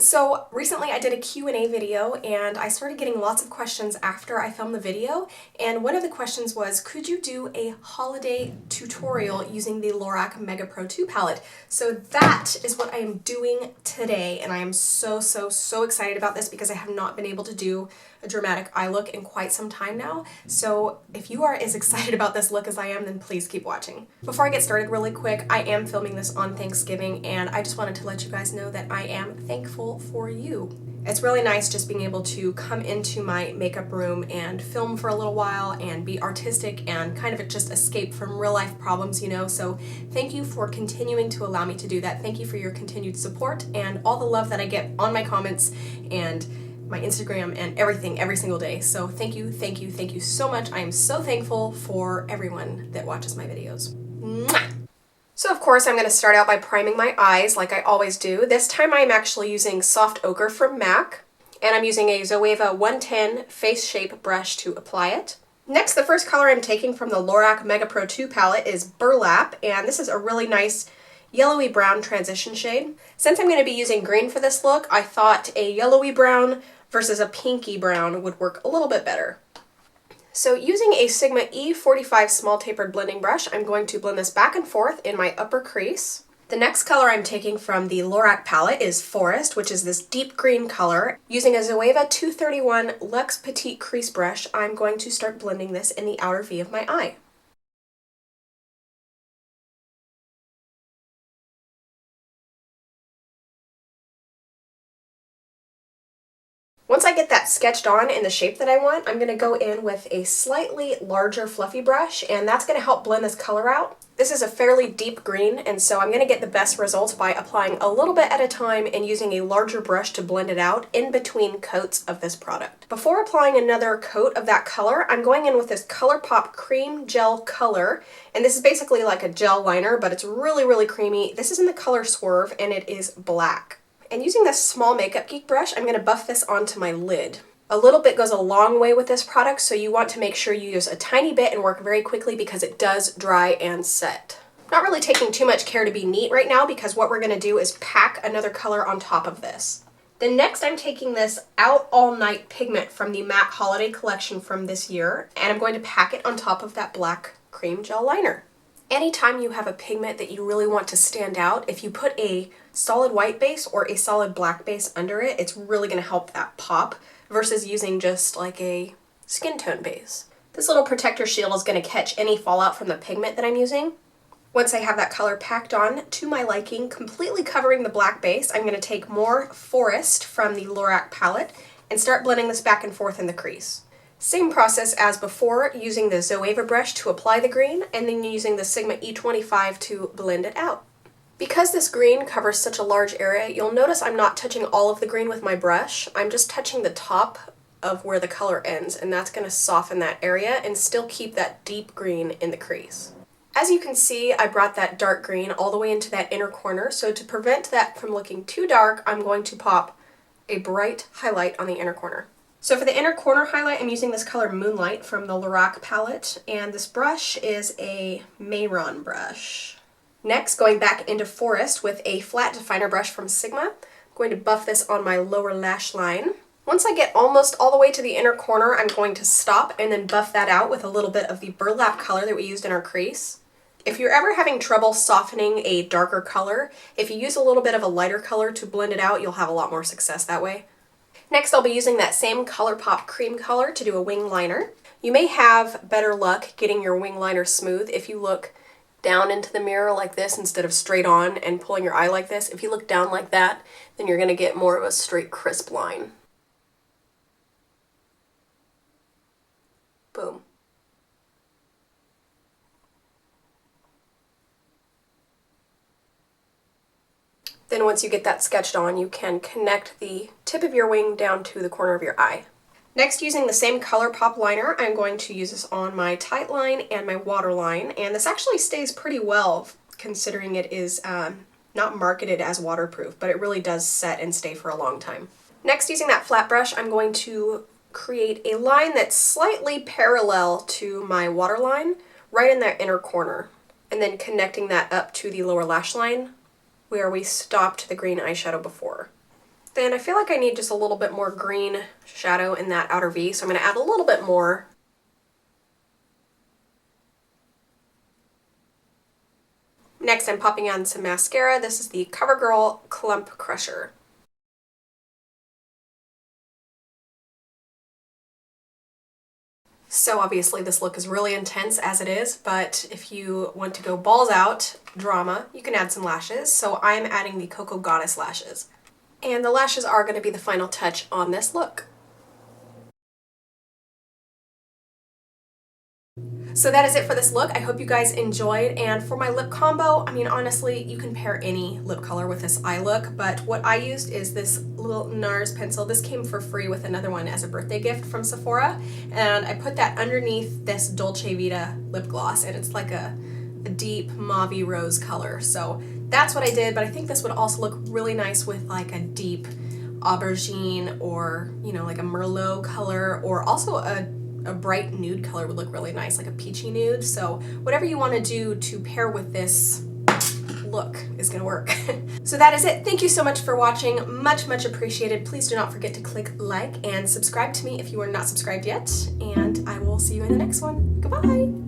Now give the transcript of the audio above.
So recently I did a Q&A video and I started getting lots of questions after I filmed the video, and one of the questions was, could you do a holiday tutorial using the Lorac Mega Pro 2 palette? So that is what I am doing today, and I am so excited about this because I have not been able to do a dramatic eye look in quite some time now. So if you are as excited about this look as I am, then please keep watching. Before I get started really quick, I am filming this on Thanksgiving and I just wanted to let you guys know that I am thankful for you. It's really nice just being able to come into my makeup room and film for a little while and be artistic and kind of just escape from real life problems, you know, so thank you for continuing to allow me to do that. Thank you for your continued support and all the love that I get on my comments and my Instagram and everything every single day. So thank you so much. I am so thankful for everyone that watches my videos. Mwah! So of course I'm going to start out by priming my eyes like I always do. This time I'm actually using Soft Ochre from MAC, and I'm using a Zoeva 110 face shape brush to apply it. Next, the first color I'm taking from the Lorac Mega Pro 2 palette is Burlap, and this is a really nice yellowy brown transition shade. Since I'm going to be using green for this look, I thought a yellowy brown versus a pinky brown would work a little bit better. So using a Sigma E45 small tapered blending brush, I'm going to blend this back and forth in my upper crease. The next color I'm taking from the Lorac palette is Forest, which is this deep green color. Using a Zoeva 231 Luxe Petit crease brush, I'm going to start blending this in the outer V of my eye. Once I get that sketched on in the shape that I want, I'm going to go in with a slightly larger fluffy brush, and that's going to help blend this color out. This is a fairly deep green, and so I'm going to get the best results by applying a little bit at a time and using a larger brush to blend it out in between coats of this product. Before applying another coat of that color, I'm going in with this Colourpop Cream Gel Color, and this is basically like a gel liner, but it's really creamy. This is in the color Swerve, and it is black. And using this small Makeup Geek brush, I'm going to buff this onto my lid. A little bit goes a long way with this product, so you want to make sure you use a tiny bit and work very quickly because it does dry and set. Not really taking too much care to be neat right now because what we're going to do is pack another color on top of this. Then next I'm taking this Out All Night Pigment from the MAC Holiday Collection from this year, and I'm going to pack it on top of that black cream gel liner. Anytime you have a pigment that you really want to stand out, if you put a solid white base or a solid black base under it, it's really going to help that pop versus using just like a skin tone base. This little protector shield is going to catch any fallout from the pigment that I'm using. Once I have that color packed on to my liking, completely covering the black base, I'm going to take more Forest from the Lorac palette and start blending this back and forth in the crease. Same process as before, using the Zoeva brush to apply the green, and then using the Sigma E25 to blend it out. Because this green covers such a large area, you'll notice I'm not touching all of the green with my brush. I'm just touching the top of where the color ends, and that's going to soften that area and still keep that deep green in the crease. As you can see, I brought that dark green all the way into that inner corner, so to prevent that from looking too dark, I'm going to pop a bright highlight on the inner corner. So for the inner corner highlight, I'm using this color Moonlight from the Lorac palette, and this brush is a Mayron brush. Next, going back into Forest with a flat definer brush from Sigma, I'm going to buff this on my lower lash line. Once I get almost all the way to the inner corner, I'm going to stop and then buff that out with a little bit of the Burlap color that we used in our crease. If you're ever having trouble softening a darker color, if you use a little bit of a lighter color to blend it out, you'll have a lot more success that way. Next, I'll be using that same Colourpop cream color to do a wing liner. You may have better luck getting your wing liner smooth if you look down into the mirror like this instead of straight on and pulling your eye like this. If you look down like that, then you're going to get more of a straight, crisp line. Boom. Then once you get that sketched on, you can connect the tip of your wing down to the corner of your eye. Next, using the same Colourpop liner, I'm going to use this on my tight line and my waterline, and this actually stays pretty well considering it is not marketed as waterproof, but it really does set and stay for a long time. Next, using that flat brush, I'm going to create a line that's slightly parallel to my waterline, right in that inner corner, and then connecting that up to the lower lash line where we stopped the green eyeshadow before. Then I feel like I need just a little bit more green shadow in that outer V, so I'm going to add a little bit more. Next, I'm popping on some mascara. This is the Covergirl Clump Crusher. So obviously this look is really intense as it is, but if you want to go balls out drama, you can add some lashes. So I'm adding the Koko Goddess lashes. And the lashes are going to be the final touch on this look. So that is it for this look. I hope you guys enjoyed, and for my lip combo, I mean, honestly, you can pair any lip color with this eye look, but what I used is this little NARS pencil. This came for free with another one as a birthday gift from Sephora, and I put that underneath this Dolce Vita lip gloss, and it's like a deep mauve rose color. So that's what I did, but I think this would also look really nice with like a deep aubergine or, you know, like a Merlot color, or also a bright nude color would look really nice, like a peachy nude. So whatever you want to do to pair with this look is gonna work. So that is it. Thank you so much for watching. Much appreciated. Please do not forget to click like and subscribe to me if you are not subscribed yet, and I will see you in the next one. Goodbye.